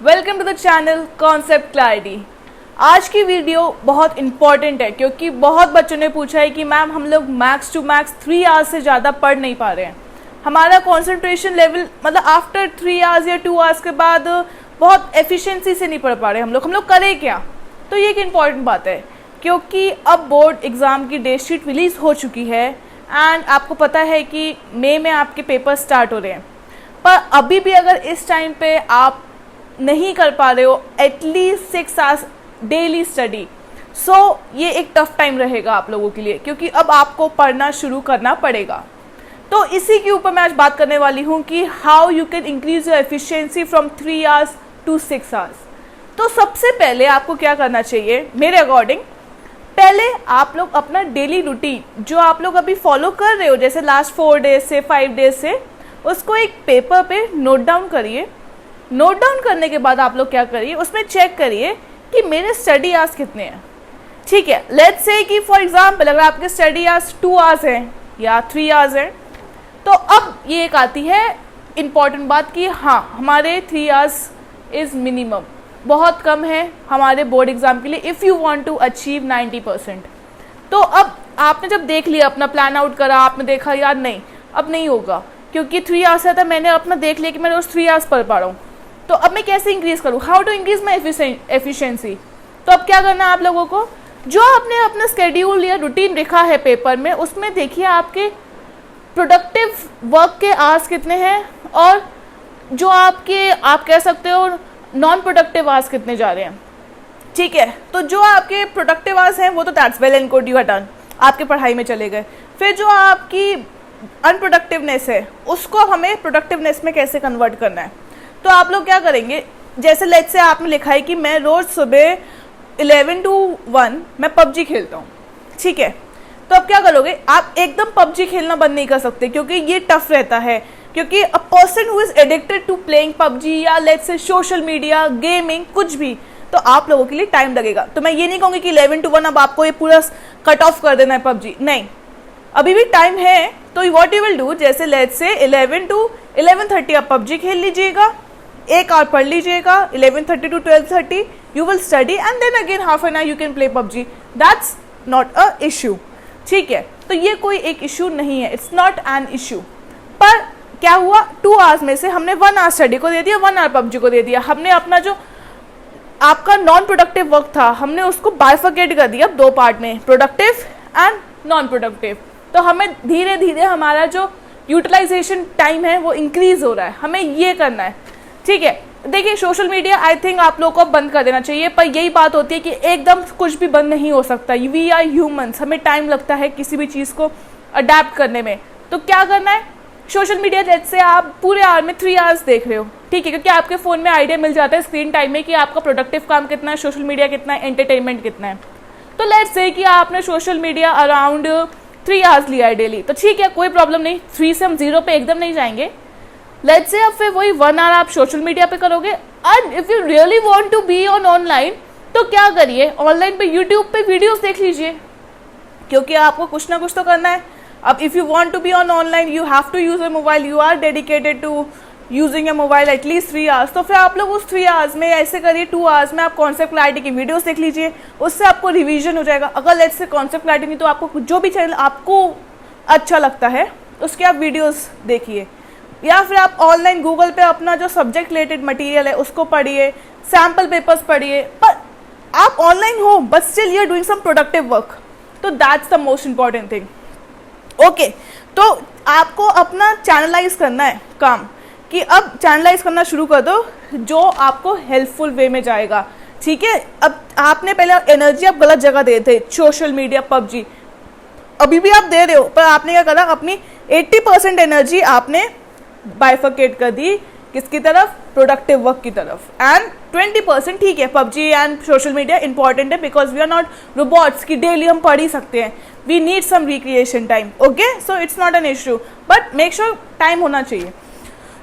Welcome to the channel concept clarity. आज की video बहुत इंपॉर्टेंट है क्योंकि बहुत बच्चों ने पूछा है कि मैम हम लोग मैक्स टू मैक्स 3 आवर्स से ज़्यादा पढ़ नहीं पा रहे हैं। हमारा कंसंट्रेशन लेवल मतलब आफ्टर 3 आवर्स या 2 आवर्स के बाद बहुत एफिशिएंसी से नहीं पढ़ पा रहे हम लोग करें क्या। तो ये एक इम्पॉर्टेंट बात है क्योंकि अब बोर्ड एग्ज़ाम की डेट शीट रिलीज़ हो चुकी है एंड आपको पता है कि मई में आपके पेपर स्टार्ट हो रहे हैं। पर अभी भी अगर इस टाइम पे आप नहीं कर पा रहे हो एटलीस्ट 6 आवर्स डेली स्टडी, सो ये एक टफ टाइम रहेगा आप लोगों के लिए क्योंकि अब आपको पढ़ना शुरू करना पड़ेगा। तो इसी के ऊपर मैं आज बात करने वाली हूँ कि how you can increase your efficiency from 3 hours to 6 hours. तो सबसे पहले आपको क्या करना चाहिए मेरे अकॉर्डिंग, पहले आप लोग अपना डेली रूटीन जो आप लोग अभी फॉलो कर रहे हो जैसे लास्ट 4 डेज से 5 डेज से, उसको एक पेपर पे नोट डाउन करिए। नोट डाउन करने के बाद आप लोग क्या करिए, उसमें चेक करिए कि मेरे स्टडी आवर्स कितने हैं। ठीक है, लेट्स से कि फॉर एग्जांपल अगर आपके स्टडी आवर्स 2 आवर्स हैं या 3 आवर्स हैं, तो अब ये एक आती है इम्पॉर्टेंट बात कि हाँ हमारे 3 आवर्स इज़ मिनिमम, बहुत कम है हमारे बोर्ड एग्ज़ाम के लिए if you want to achieve 90%। तो अब आपने जब देख लिया, अपना प्लान आउट करा, आपने देखा यार नहीं अब नहीं होगा क्योंकि 3 आवर्स है, तो मैंने अपना देख लिया कि मैं रोज़ 3 आवर्स पढ़ पा रहा हूँ, तो अब मैं कैसे इंक्रीज़ करूँ, how to increase my efficiency. तो अब क्या करना है आप लोगों को, जो आपने अपना स्केड्यूल या रूटीन लिखा है पेपर में, उसमें देखिए आपके प्रोडक्टिव वर्क के आवर्स कितने हैं और जो आपके आप कह सकते हो नॉन प्रोडक्टिव आवर्स कितने जा रहे हैं। ठीक है, तो जो आपके प्रोडक्टिव आवर्स हैं वो तो that's well and good, you are done, आपके पढ़ाई में चले गए। फिर जो आपकी अनप्रोडक्टिवनेस है उसको हमें प्रोडक्टिवनेस में कैसे कन्वर्ट करना है। तो आप लोग क्या करेंगे, जैसे लेट्स से आपने लिखा है कि मैं रोज़ सुबह 11 to 1 मैं पबजी खेलता हूँ। ठीक है, तो अब क्या करोगे, आप एकदम पबजी खेलना बंद नहीं कर सकते क्योंकि ये टफ रहता है, क्योंकि a person who is addicted to playing PUBG या let's say social media gaming कुछ भी, तो आप लोगों के लिए टाइम लगेगा। तो मैं ये नहीं कहूँगी कि 11 to 1 अब आपको ये पूरा कट ऑफ कर देना है पबजी, नहीं, अभी भी टाइम है। तो व्हाट यू विल डू, जैसे लेट्स से 11 to 11:30 आप पबजी खेल लीजिएगा, 1 आवर पढ़ लीजिएगा, 11:30 to 12:30 you will study and then again half an hour you can play PUBG, that's not a issue. ठीक है, तो ये कोई एक इशू नहीं है, इट्स नॉट एन इशू। पर क्या हुआ, 2 आवर्स में से हमने 1 आवर स्टडी को दे दिया, 1 आवर पबजी को दे दिया, हमने अपना जो आपका नॉन प्रोडक्टिव वर्क था हमने उसको बाइफर्केट कर दिया 2 पार्ट में, प्रोडक्टिव एंड नॉन प्रोडक्टिव। तो हमें धीरे धीरे हमारा जो यूटिलाइजेशन टाइम है वो इंक्रीज हो रहा है, हमें ये करना है। ठीक है, देखिए सोशल मीडिया आई थिंक आप लोगों को बंद कर देना चाहिए, पर यही बात होती है कि एकदम कुछ भी बंद नहीं हो सकता, वी आर ह्यूमंस, हमें टाइम लगता है किसी भी चीज़ को अडेप्ट करने में। तो क्या करना है, सोशल मीडिया जैसे आप पूरे आवर में 3 आवर्स देख रहे हो, ठीक है, क्योंकि आपके फ़ोन में आइडिया मिल जाता है स्क्रीन टाइम में कि आपका प्रोडक्टिव काम कितना है, सोशल मीडिया कितना है, एंटरटेनमेंट कितना है। तो लेट्स से कि आपने सोशल मीडिया अराउंड 3 आवर्स लिया है डेली, तो ठीक है कोई प्रॉब्लम नहीं, 3 से हम 0 पे एकदम नहीं जाएंगे। लेट्स से अब फिर वही 1 आवर आप सोशल मीडिया पे करोगे। And if you really want to be on online, तो क्या करिए, ऑनलाइन पे यूट्यूब पे वीडियोस देख लीजिए क्योंकि आपको कुछ ना कुछ तो करना है। अब if you want to be on online you have to use a mobile, you are dedicated to using a mobile at least 3 hours, तो फिर आप लोग उस 3 आवर्स में ऐसे करिए 2 आवर्स में आप कॉन्सेप्ट क्लैरिटी की वीडियोस देख लीजिए, उससे आपको रिवीजन हो जाएगा। अगर लेट्स से कॉन्सेप्ट क्लैरिटी नहीं, तो आपको जो भी चैनल आपको अच्छा लगता है उसके आप वीडियोस देखिए, या फिर आप ऑनलाइन गूगल पे अपना जो सब्जेक्ट रिलेटेड मटेरियल है उसको पढ़िए, सैम्पल पेपर्स पढ़िए, पर आप ऑनलाइन हो but still you are doing some productive work, तो that's the most important thing. Okay, तो आपको अपना चैनलाइज करना है काम, कि अब चैनलाइज करना शुरू कर दो जो आपको हेल्पफुल वे में जाएगा। ठीक है, अब आपने पहले एनर्जी आप गलत जगह दे थे, सोशल मीडिया पबजी, अभी भी आप दे रहे हो, पर आपने क्या करा, अपनी 80% एनर्जी आपने बाइफर्केट कर दी किसकी तरफ, प्रोडक्टिव वर्क की तरफ, एंड 20% ठीक है PUBG and social media important है because we are not robots कि डेली हम पढ़ ही सकते हैं, we need some recreation time. Okay, so it's not an issue, but make sure time होना चाहिए।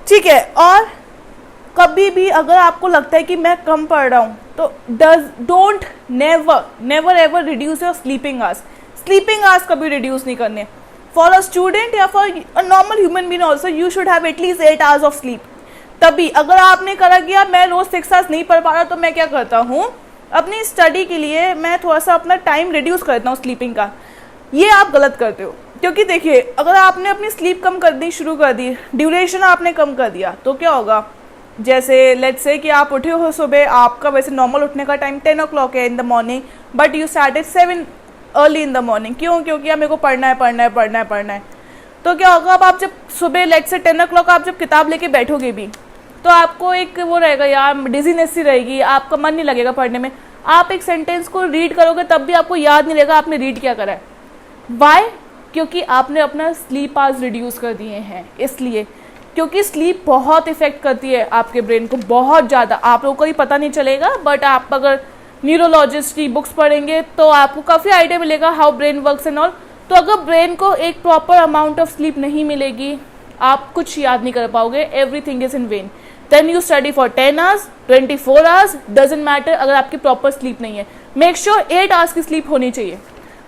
ठीक है, और कभी भी अगर आपको लगता है कि मैं कम पढ़ रहा हूँ, तो don't never ever reduce your sleeping hours. Sleeping hours कभी रिड्यूस नहीं करने। फॉर अ स्टूडेंट या for a normal human being also you should have at least 8 hours of sleep, तभी अगर आपने करा कि यार मैं रोज 6 आवर्स नहीं पढ़ पा रहा, तो मैं क्या करता हूँ, अपनी स्टडी के लिए मैं थोड़ा सा अपना टाइम रिड्यूस करता हूँ स्लीपिंग का। ये आप गलत करते हो, क्योंकि देखिए अगर आपने अपनी स्लीप कम कर दी, शुरू कर दी, ड्यूरेशन आपने कम कर दिया, तो क्या होगा, जैसे लेट्स से कि आप उठे हो सुबह, आपका वैसे नॉर्मल उठने का टाइम 10 o'clock है in the morning, but you started 7 early in the morning. क्यों? क्योंकि अब मेरे को पढ़ना है। तो क्या होगा, अब आप जब सुबह लेट्स से 10 o'clock आप जब किताब लेके बैठोगे भी, तो आपको एक वो रहेगा यार, डिजीनेस सी रहेगी, आपका मन नहीं लगेगा पढ़ने में। आप एक सेंटेंस को रीड करोगे तब भी आपको याद नहीं रहेगा आपने रीड क्या करा है। वाई? क्योंकि आपने अपना स्लीप आवर्स रिड्यूस कर दिए हैं। इसलिए क्योंकि स्लीप बहुत इफेक्ट करती है आपके ब्रेन को, बहुत ज़्यादा। आप लोगों को ही पता नहीं चलेगा, बट आप अगर न्यूरोलॉजिस्ट की बुक्स पढ़ेंगे तो आपको काफ़ी आइडिया मिलेगा how brain works and all. तो अगर ब्रेन को एक प्रॉपर अमाउंट ऑफ स्लीप नहीं मिलेगी, आप कुछ याद नहीं कर पाओगे, everything is in vain. Then you study for 10 hours, 24 hours, doesn't matter, अगर आपकी प्रॉपर स्लीप नहीं है। मेक श्योर 8 आवर्स की स्लीप होनी चाहिए।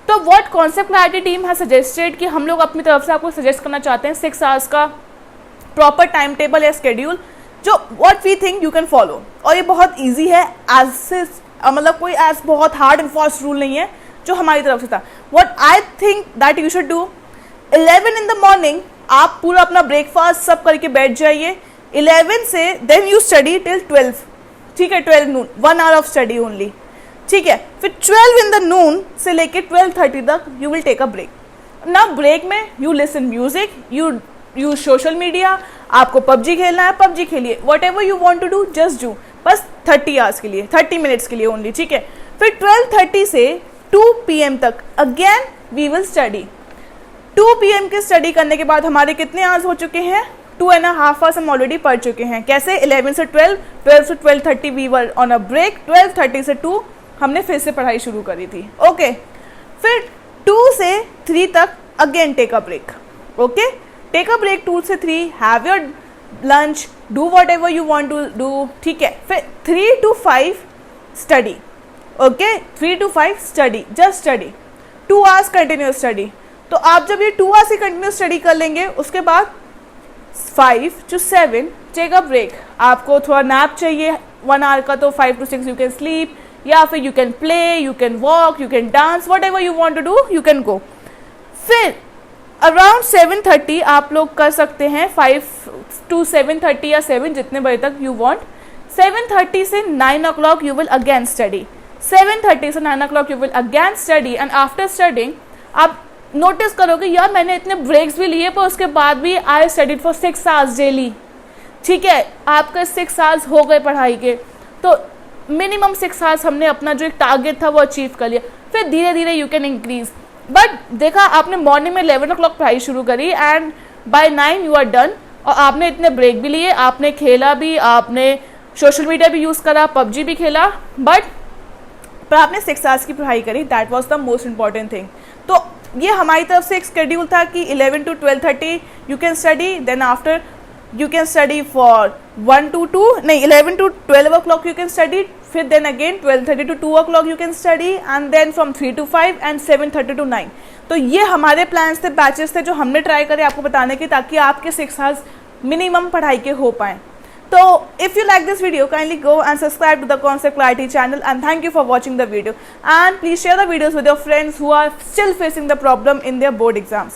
तो what concept clarity team has suggested कि हम लोग अपनी तरफ से आपको सजेस्ट करना चाहते हैं 6 आवर्स का प्रॉपर टाइम टेबल या शेड्यूल, जो what we think you can follow. और ये बहुत ईजी है, मतलब कोई एज बहुत हार्ड एंड फास्ट रूल नहीं है जो हमारी तरफ से था। What I think that you should do, 11 in the morning आप पूरा अपना ब्रेकफास्ट सब करके बैठ जाइए। 11 से देन यू स्टडी टिल 12, ठीक है, 12 नून, 1 आवर ऑफ स्टडी ओनली, ठीक है। फिर 12 इन द नून से लेके 12:30 तक you will take a break. ना ब्रेक में you listen music, you social media, आपको पबजी खेलना है पबजी खेलिए, whatever you want to do just do, बस 30 आवर्स के लिए, 30 मिनट्स के लिए ओनली, ठीक है। फिर 12:30 से 2 PM तक again we will study. 2 PM की स्टडी करने के बाद हमारे कितने आवर्स हो चुके हैं, 2.5 आवर्स हम ऑलरेडी पढ़ चुके हैं। कैसे? 11 से 12, 12 से 12:30 we were on a break, 12:30 से 2 हमने फिर से पढ़ाई शुरू करी थी, ओके। फिर 2 से 3 तक again take a break, okay. Take a break 2 से 3, have your lunch, do whatever you want to do, ठीक है। फिर 3 to 5 study, okay, 3 to 5 study, just study, 2 hours continuous study. तो आप जब ये 2 आवर्स की कंटिन्यूस स्टडी कर लेंगे, उसके बाद 5 to 7 टेक अ ब्रेक। आपको थोड़ा नैप चाहिए 1 आवर का, तो 5 to 6 यू कैन स्लीप, या फिर you can play, you can walk, you can dance, whatever you want to do you can go. फिर अराउंड 7:30 आप लोग कर सकते हैं 5 to 7:30 या 7, जितने बजे तक यू वांट। 7:30 से 9 o'clock you will again study, 7:30 से 9 o'clock you will again study. And after studying आप नोटिस करोगे यार मैंने इतने ब्रेक्स भी लिए, पर उसके बाद भी I studied for 6 hours daily, ठीक है। आपके 6 आवर्स हो गए पढ़ाई के, तो मिनिमम 6 आवर्स हमने अपना जो एक टारगेट था वो अचीव कर लिया। फिर धीरे धीरे यू कैन इंक्रीज। बट देखा आपने मॉर्निंग में 11 o'clock पढ़ाई शुरू करी and by 9 you are done, और आपने इतने ब्रेक भी लिए, आपने खेला भी, आपने सोशल मीडिया भी यूज़ करा, पबजी भी खेला, पर आपने 6 आवर्स की पढ़ाई करी। That was the most important thing. तो ये हमारी तरफ से एक शेड्यूल था कि 11 to 12:30 you can study, then after you can study for 1 to 2, नहीं 11 to 12 o'clock you can study, फिर then again 12:30 to 2 o'clock you can study, and then from 3 to 5 and 7:30 to 9। तो ये हमारे प्लान्स थे, batches थे जो हमने try करे आपको बताने की, ताकि आपके 6 आवर्स मिनिमम पढ़ाई के हो पाएँ। तो if you like this video kindly go and subscribe to the concept clarity channel, and thank you for watching the video, and please share the videos with your friends who are still facing the problem in their board exams.